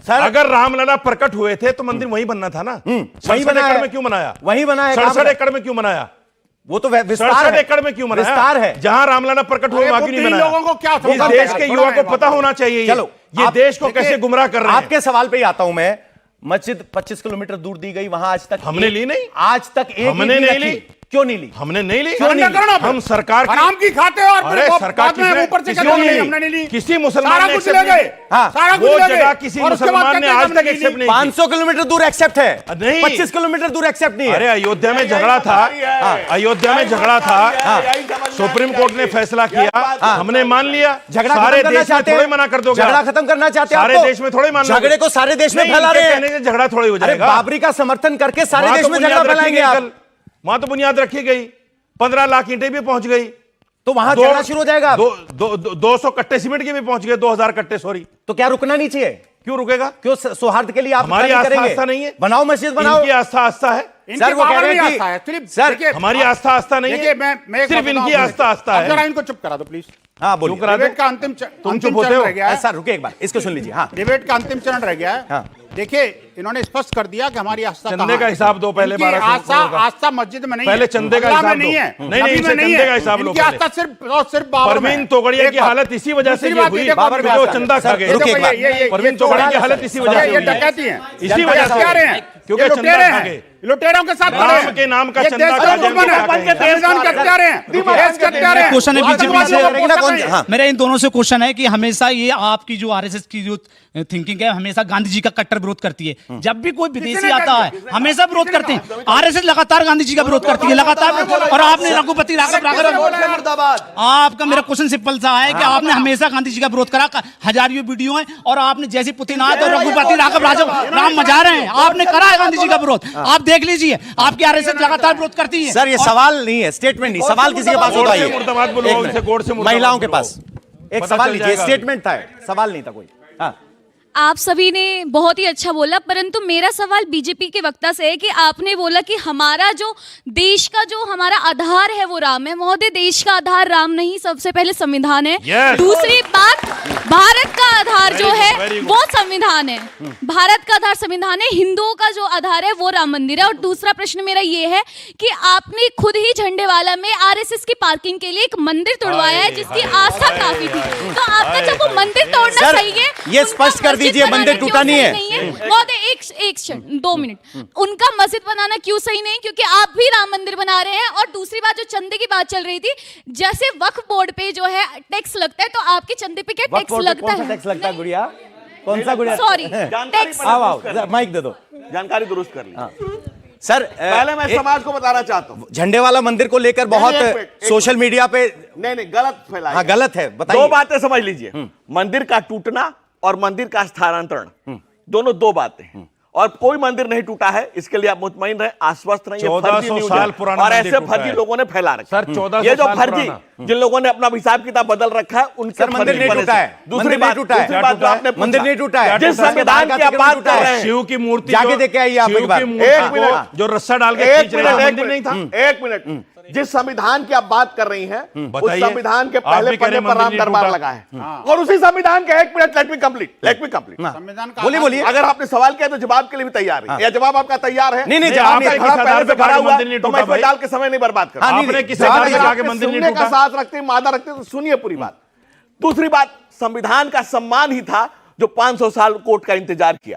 Sir अगर रामलला प्रकट हुए थे तो मंदिर वहीं बनना था ना। वहीं 67 बना एकड़ है, में क्यों बनाया? वहीं बना है। 67 एकड़ में क्यों बनाया? वो तो विस्तार 67 है, एकड़ में क्यों बनाया? विस्तार है। जहां रामलला प्रकट हुए वहां क्यों नहीं बनाया? लोगों को क्या इस देश के युवा को पता होना चाहिए। चलो, ये आप देश को कैसे गुमराह कर रहे हैं। आपके सवाल पे ही आता हूं मैं। मस्जिद 25 किलोमीटर दूर दी गई, वहां आज तक हमने ली नहीं, आज तक एक हमने नहीं ली। क्यों नहीं ली? हमने नहीं ली। क्यों नहीं ली? हम सरकार हराम की खाते हो और अरे सरकार ऊपर से कहते हो नहीं, हमने नहीं ली। किसी मुसलमान सारा ने कुछ accept ले नहीं गए। किया। हाँ, सारा कुछ वो ले गए। जगह किसी और उसके बाद मुसलमान ने कहते हैं आज हमने तक नहीं एक्सेप्ट ली। नहीं की। 500 किलोमीटर दूर एक्सेप्ट है, नहीं। 25 किलोमीटर दूर एक्सेप्ट नहीं है। अरे अयोध्या में झगड़ा था, अयोध्या में झगड़ा था, सुप्रीम कोर्ट ने फैसला किया, हमने मान लिया। झगड़ा सारे खत्म करना देश में चाहते थोड़े हैं, मना कर दोगे? झगड़ा खत्म करना चाहते हैं सारे आप तो? देश में थोड़े मान लोगे? झगड़े को सारे देश में नहीं, फैला इनके रहे हैं। कहने से झगड़ा थोड़े हो अरे जाएगा। बाबरी का समर्थन करके सारे वहां देश तो में बुनियाद झगड़ा रखी फैलाएंगे गई आप। कल। वहां तो बुनियाद रखी गई, 15 लाख ईंटें भी पहुंच गई, तो वहां झगड़ा शुरू हो जाएगा। 200 कट्टे सीमेंट के भी पहुंच गए, 2000 कट्टे, सॉरी। तो क्या रुकना नहीं चाहिए? क्यों रुकेगा? क्यों सौहार्द के लिए आप हमारी क्या आस्था करेंगे? आस्था नहीं है। बनाओ मस्जिद बनाओ। इनकी आस्था आस्था है। सर वो कह रहे हैं कि सर हमारी आस्था आस्था नहीं है, सिर्फ इनकी आस्था आस्था है। जरा इनको चुप करा दो प्लीज। हाँ बोलिए। डिबेट का अंतिम चरण रह गया है। सर रुके एक बार, इसको सुन लीजिए। हाँ, डिबेट का अंतिम चरण रह गया है। हाँ। देखिए इन्होंने स्पष्ट कर दिया कि हमारी आस्था चंदे कहाँ का है। हिसाब दो पहले, इनकी 1200 आस्था का। आस्था मस्जिद में नहीं पहले है, चंदे का अल्लाह हिसाब में नहीं दो। है, नहीं, नबी इनसे में नहीं चंदे है। का हिसाब लो इनकी पहले। आस्था सिर्फ और सिर्फ बाबर में परवीन है। तोगड़िया एक की बात। हालत इसी वजह से दूसरी ये बात हुई, देखिए, बाबर बाबर वो में चंदा खा गए। रुकिए एक बार। परवीन तोगड़िया की हालत इसी वजह से ये हुई है। डकैती है, इसी वजह से क्या रहे हैं क्योंकि ये चंदा लुटेरे खा हैं, गए। लुटेरों के साथ खड़े राम हैं। के नाम का ये चंदा देश खा का जाए, दुश्मन है, उनको खा गए। संविधान के हत्यारे हैं, देश के हत्यारे हैं। क्वेश्चन है बीजेपी से। हाँ। मेरा इन दोनों से क्वेश्चन है कि हमेशा ये आपकी जो आरएसएस की जो थिंकिंग है, हमेशा गांधी जी का कट्टर विरोध करती है। जब भी कोई विदेशी आता है हमेशा विरोध करते हैं। आरएसएस लगातार गांधी जी का विरोध करती है, लगातार। और आपने रघुपति राघव आपका, मेरा क्वेश्चन सिंपल सा है कि आपने हमेशा गांधी जी का विरोध करा, हजारियों वीडियो है, और आपने जैसे पुतिनाथ और रघुपति राघव राम मजा रहे हैं, आपने करा है गांधी जी का विरोध। आप देख लीजिए, आपकी आरएसएस लगातार विरोध करती है। सर ये सवाल नहीं है, स्टेटमेंट नहीं, सवाल किसी के पास होता है। महिलाओं के पास एक सवाल लीजिए, स्टेटमेंट था, सवाल नहीं था कोई। हाँ, आप सभी ने बहुत ही अच्छा बोला, परंतु मेरा सवाल बीजेपी के वक्ता से है कि आपने बोला कि हमारा जो देश का जो हमारा आधार है वो राम है। महोदय, देश का आधार राम नहीं, सबसे पहले संविधान है। Yes. दूसरी बात, भारत का आधार जो है वो संविधान है। भारत का आधार संविधान है, हिंदुओं का जो आधार है वो राम मंदिर है। और दूसरा प्रश्न मेरा ये है कि आपने खुद ही झंडेवाला में आरएसएस की पार्किंग के लिए एक मंदिर तोड़वाया है जिसकी आस्था काफी थी। तो आपका जब वो मंदिर तोड़ना सर, सही है, ये उनका स्पष्ट कर मस्जिद दीजिए, बनाना मंदिर क्यों टूटा नहीं सही है। महोदय, एक क्षण, 2 मिनट। उनका मस्जिद बनाना क्यों सही नहीं? क्योंकि आप भी राम मंदिर बना रहे हैं। और दूसरी बात, जो चंदे की बात चल रही थी, जैसे वक्फ बोर्ड पे जो है टैक्स लगता है, तो आपके चंदे पे क्या टैक्स लगता है? टैक्स लगता है गुड़िया? कौन सा गुड़िया? Sorry, tax. आओ माइक दे दो। जानकारी दुरुस्त कर ली। सर पहले मैं समाज को बताना चाहता हूँ, झंडे वाला मंदिर को लेकर बहुत सोशल मीडिया पे नहीं गलत फैलाया। हाँ गलत है, बताइए। दो बातें समझ लीजिए, मंदिर का टूटना और मंदिर का स्थानांतरण, दोनों दो बातें हैं। और कोई मंदिर नहीं टूटा है, इसके लिए आप मुतमईन रहे, आश्वस्त रहिए। 1400 साल पुराना और मंदिर ऐसे टूटा फर्जी है। लोगों ने फैला रखा सर, 1400 ये जो साल फर्जी पुराना। जिन लोगों ने अपना हिसाब किताब बदल रखा है, उनके मंदिर नहीं टूटा है। दूसरी मंदिर बात नहीं टूटा है। दूसरी बात जो आपने पूछा, मंदिर नहीं टूटा है। जिस संविधान की आप बात कर रहे हैं, शिव की मूर्ति जाके देख के आइए आप एक बार। एक मिनट, जो रस्सा डाल के खींच रहे हैं, मंदिर नहीं था। एक मिनट, जिस संविधान की आप बात कर रही हैं, उस बताइए। संविधान के आप पहले भी कह रहे पन्ने हैं पर राम मंदिर नहीं दरबार टूटा। लगा है, और उसी संविधान के, एक मिनट, लेट मी कंप्लीट। संविधान का बोलिए बोलिए। अगर आपने सवाल किया तो जवाब के लिए भी तैयार है, या जवाब आपका तैयार है? नहीं, नहीं, जवाब आपने नहीं, किस खड़ा आधार पहले पे से भरा कहा हुआ, मंदिर नहीं तो टूटा मैं इसमें भाई? डाल के समय नहीं बर्बाद कर। आपने किस आधार पे कहा कि मंदिर नहीं सुनने का टूटा? साथ रखते, मादा रखते, तो सुनिए पूरी बात। दूसरी बात, संविधान का सम्मान ही था जो 500 साल कोर्ट का इंतजार किया।